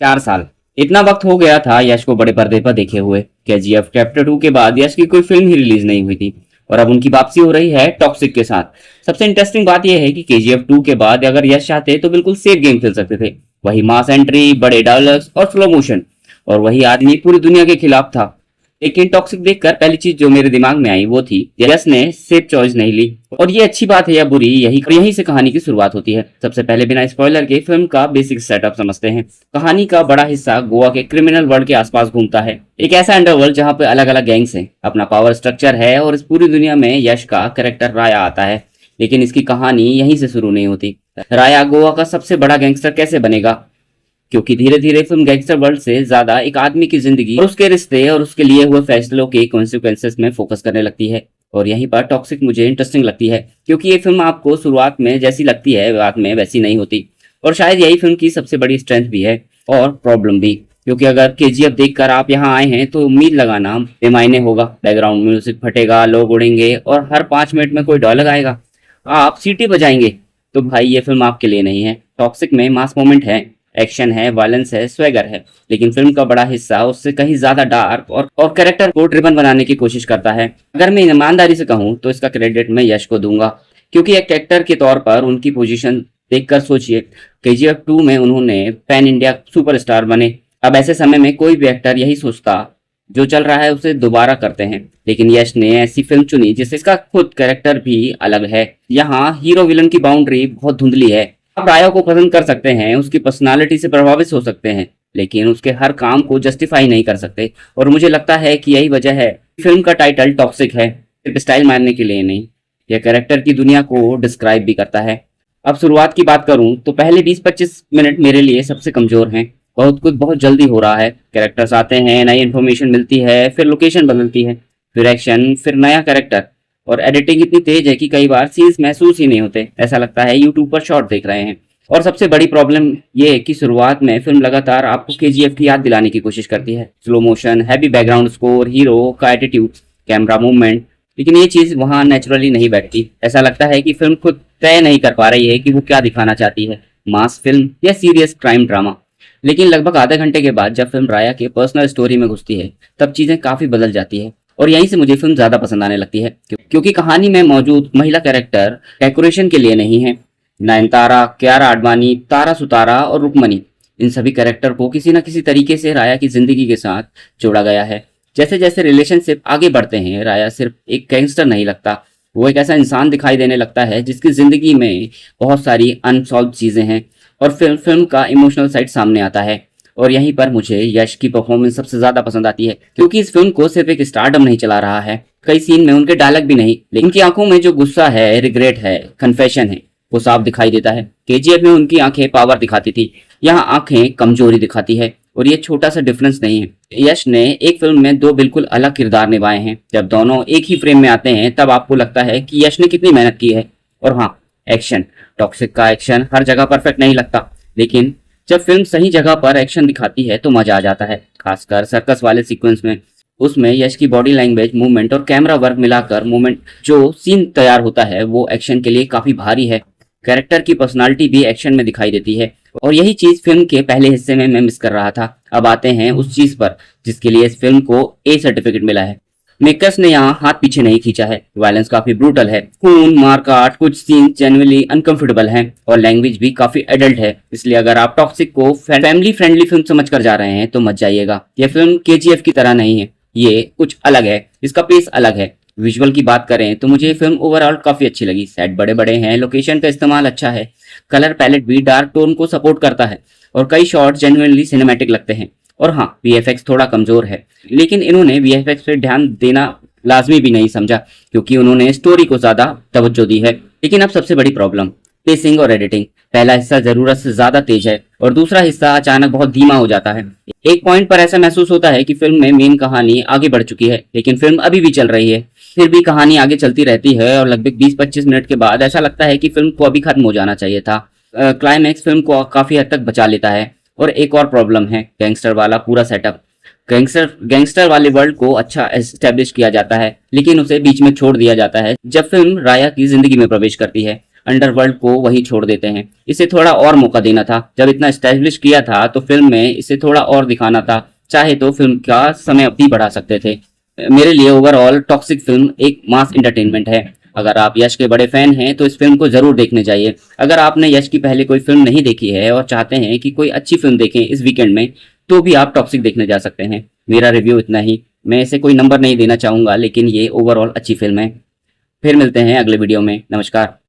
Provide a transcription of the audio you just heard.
4 साल इतना वक्त हो गया था यश को बड़े पर्दे पर देखे हुए। केजीएफ चैप्टर 2 के बाद यश की कोई फिल्म ही रिलीज नहीं हुई थी और अब उनकी वापसी हो रही है टॉक्सिक के साथ। सबसे इंटरेस्टिंग बात यह है कि केजीएफ 2 के बाद अगर यश चाहते तो बिल्कुल सेफ गेम खेल सकते थे। वही मास एंट्री, बड़े डायलॉग्स और स्लो मोशन, और वही आदमी पूरी दुनिया के खिलाफ था। लेकिन टॉक्सिक देखकर पहली चीज जो मेरे दिमाग में आई वो थी यश ने सेफ चॉइस नहीं ली। और ये अच्छी बात है या बुरी, यहीं से कहानी की शुरुआत होती है। सबसे पहले बिना स्पॉइलर के फिल्म का बेसिक सेटअप समझते हैं। कहानी का बड़ा हिस्सा गोवा के क्रिमिनल वर्ल्ड के आसपास घूमता है। एक ऐसा अंडरवर्ल्ड जहाँ पे अलग अलग गैंग्स हैं, अपना पावर स्ट्रक्चर है, और इस पूरी दुनिया में यश का कैरेक्टर राया आता है। लेकिन इसकी कहानी यहीं से शुरू नहीं होती। राया गोवा का सबसे बड़ा गैंगस्टर कैसे बनेगा, क्योंकि धीरे धीरे फिल्म गैंगस्टर वर्ल्ड से ज्यादा एक आदमी की जिंदगी और उसके रिश्ते और उसके लिए हुए फैसलों के कॉन्सिक्वेंसेस में फोकस करने लगती है। और यहीं पर टॉक्सिक मुझे इंटरेस्टिंग लगती है, क्योंकि ये फिल्म आपको शुरुआत में जैसी लगती है बाद में वैसी नहीं होती। और शायद यही फिल्म की सबसे बड़ी स्ट्रेंथ भी है और प्रॉब्लम भी, क्योंकि अगर केजीएफ देखकर आप यहाँ आए हैं तो उम्मीद लगाना बेमायने होगा। बैकग्राउंड म्यूजिक फटेगा, लोग उड़ेंगे और हर 5 मिनट में कोई डायलॉग आएगा, आप सीटी बजाएंगे, तो भाई ये फिल्म आपके लिए नहीं है। टॉक्सिक में मास मोमेंट है, एक्शन है, वायलेंस है, स्वैगर है, लेकिन फिल्म का बड़ा हिस्सा उससे कहीं ज्यादा डार्क और कैरेक्टर को ड्रिवन बनाने की कोशिश करता है। अगर मैं ईमानदारी से कहूँ तो इसका क्रेडिट मैं यश को दूंगा, क्योंकि एक एक्टर के तौर पर उनकी पोजीशन देखकर सोचिए, केजीएफ 2 में उन्होंने पैन इंडिया सुपरस्टार बने। अब ऐसे समय में कोई भी एक्टर यही सोचता जो चल रहा है उसे दोबारा करते हैं, लेकिन यश ने ऐसी फिल्म चुनी जिसका खुद कैरेक्टर भी अलग है। यहाँ हीरो विलन की बाउंड्री बहुत धुंधली है। आप राया को पसंद कर सकते हैं, उसकी पर्सनालिटी से प्रभावित हो सकते हैं, लेकिन उसके हर काम को जस्टिफाई नहीं कर सकते। और मुझे लगता है कि यही वजह है फिल्म का टाइटल टॉक्सिक है, सिर्फ स्टाइल मारने के लिए नहीं, यह कैरेक्टर की दुनिया को डिस्क्राइब भी करता है। अब शुरुआत की बात करूं तो पहले 20-25 मिनट मेरे लिए सबसे कमजोर हैं। बहुत कुछ बहुत जल्दी हो रहा है, कैरेक्टर्स आते हैं, नई इन्फॉर्मेशन मिलती है, फिर लोकेशन बदलती है, फिर एक्शन, फिर नया कैरेक्टर, और एडिटिंग इतनी तेज है कि कई बार सीन्स महसूस ही नहीं होते, ऐसा लगता है यूट्यूब पर शॉर्ट देख रहे हैं। और सबसे बड़ी प्रॉब्लम ये है कि शुरुआत में फिल्म लगातार आपको केजीएफ की याद दिलाने की कोशिश करती है। Slow motion, heavy background score, hero का एटीट्यूड, कैमरा मूवमेंट, लेकिन ये चीज वहां नेचुरली नहीं बैठती। ऐसा लगता है कि फिल्म खुद तय नहीं कर पा रही है कि वो क्या दिखाना चाहती है, मास फिल्म या सीरियस क्राइम ड्रामा। लेकिन लगभग आधे घंटे के बाद जब फिल्म राया के पर्सनल स्टोरी में घुसती है तब चीजें काफी बदल जाती है, और यहीं से मुझे फिल्म ज्यादा पसंद आने लगती है, क्योंकि कहानी में मौजूद महिला कैरेक्टर डेकोरेशन के लिए नहीं है। नयनतारा, कियारा आडवाणी, तारा सुतारा और रुक्मणी, इन सभी कैरेक्टर को किसी न किसी तरीके से राया की जिंदगी के साथ जोड़ा गया है। जैसे जैसे रिलेशनशिप आगे बढ़ते हैं, राया सिर्फ एक गैंगस्टर नहीं लगता, वो एक ऐसा इंसान दिखाई देने लगता है जिसकी जिंदगी में बहुत सारी अनसॉल्व चीजें हैं, और फिल्म का इमोशनल साइड सामने आता है। और यहीं पर मुझे यश की परफॉर्मेंस सबसे ज्यादा पसंद आती है, क्योंकि इस फिल्म को सिर्फ एक स्टारडम नहीं चला रहा है। कई सीन में उनके डायलॉग भी नहीं, लेकिन उनकी आंखों में जो गुस्सा है, रिग्रेट है, कन्फेशन है, वो साफ दिखाई देता है। केजीएफ में उनकी आंखें पावर दिखाती थी, यहाँ आंखें कमजोरी दिखाती है, और ये छोटा सा डिफरेंस नहीं है। यश ने एक फिल्म में दो बिल्कुल अलग किरदार निभाए हैं। जब दोनों एक ही फ्रेम में आते हैं तब आपको लगता है कि यश ने कितनी मेहनत की है। और हाँ, एक्शन, टॉक्सिक का एक्शन हर जगह परफेक्ट नहीं लगता, लेकिन जब फिल्म सही जगह पर एक्शन दिखाती है तो मजा आ जाता है, खासकर सर्कस वाले सीक्वेंस में। उसमें यश की बॉडी लैंग्वेज, मूवमेंट और कैमरा वर्क मिलाकर मूवमेंट जो सीन तैयार होता है वो एक्शन के लिए काफी भारी है। कैरेक्टर की पर्सनालिटी भी एक्शन में दिखाई देती है, और यही चीज फिल्म के पहले हिस्से में मैं मिस कर रहा था। अब आते हैं उस चीज पर जिसके लिए इस फिल्म को ए सर्टिफिकेट मिला है। मेकर्स ने यहाँ हाथ पीछे नहीं खींचा है। वायलेंस काफी ब्रूटल है, खून, मारकाट, कुछ सीन जेन्युइनली अनकंफर्टेबल हैं, और लैंग्वेज भी काफी एडल्ट है। इसलिए अगर आप टॉक्सिक को फैमिली फ्रेंडली फिल्म समझकर जा रहे हैं तो मत जाइएगा। यह फिल्म केजीएफ की तरह नहीं है, ये कुछ अलग है, इसका पेस अलग है। विजुअल की बात करें तो मुझे ये फिल्म ओवरऑल काफी अच्छी लगी। सेट बड़े बड़े हैं, लोकेशन का इस्तेमाल अच्छा है, कलर पैलेट भी डार्क टोन को सपोर्ट करता है, और कई शॉट जेन्युइनली सिनेमैटिक लगते हैं। और हाँ, वीएफएक्स थोड़ा कमजोर है, लेकिन इन्होंने वीएफएक्स पे ध्यान देना लाजमी भी नहीं समझा, क्योंकि उन्होंने स्टोरी को ज्यादा तवज्जो दी है। लेकिन अब सबसे बड़ी प्रॉब्लम पेसिंग और एडिटिंग। पहला हिस्सा जरूरत से ज्यादा तेज है और दूसरा हिस्सा अचानक बहुत धीमा हो जाता है। एक पॉइंट पर ऐसा महसूस होता है कि फिल्म में मेन कहानी आगे बढ़ चुकी है, लेकिन फिल्म अभी भी चल रही है। फिर भी कहानी आगे चलती रहती है, और लगभग 20-25 मिनट के बाद ऐसा लगता है कि फिल्म को अभी खत्म हो जाना चाहिए था। क्लाइमैक्स फिल्म को काफी हद तक बचा लेता है। और एक और प्रॉब्लम है गैंगस्टर वाला पूरा सेटअप। गैंगस्टर वाले वर्ल्ड को अच्छा एस्टेब्लिश किया जाता है, लेकिन उसे बीच में छोड़ दिया जाता है जब फिल्म राया की जिंदगी में प्रवेश करती है। अंडरवर्ल्ड को वहीं छोड़ देते हैं। इसे थोड़ा और मौका देना था, जब इतना एस्टेब्लिश किया था तो फिल्म में इसे थोड़ा और दिखाना था, चाहे तो फिल्म का समय भी बढ़ा सकते थे। मेरे लिए ओवरऑल टॉक्सिक फिल्म एक मास एंटरटेनमेंट है। अगर आप यश के बड़े फैन हैं तो इस फिल्म को जरूर देखने चाहिए। अगर आपने यश की पहले कोई फिल्म नहीं देखी है और चाहते हैं कि कोई अच्छी फिल्म देखें इस वीकेंड में, तो भी आप टॉक्सिक देखने जा सकते हैं। मेरा रिव्यू इतना ही। मैं इसे कोई नंबर नहीं देना चाहूंगा, लेकिन ये ओवरऑल अच्छी फिल्म है। फिर मिलते हैं अगले वीडियो में। नमस्कार।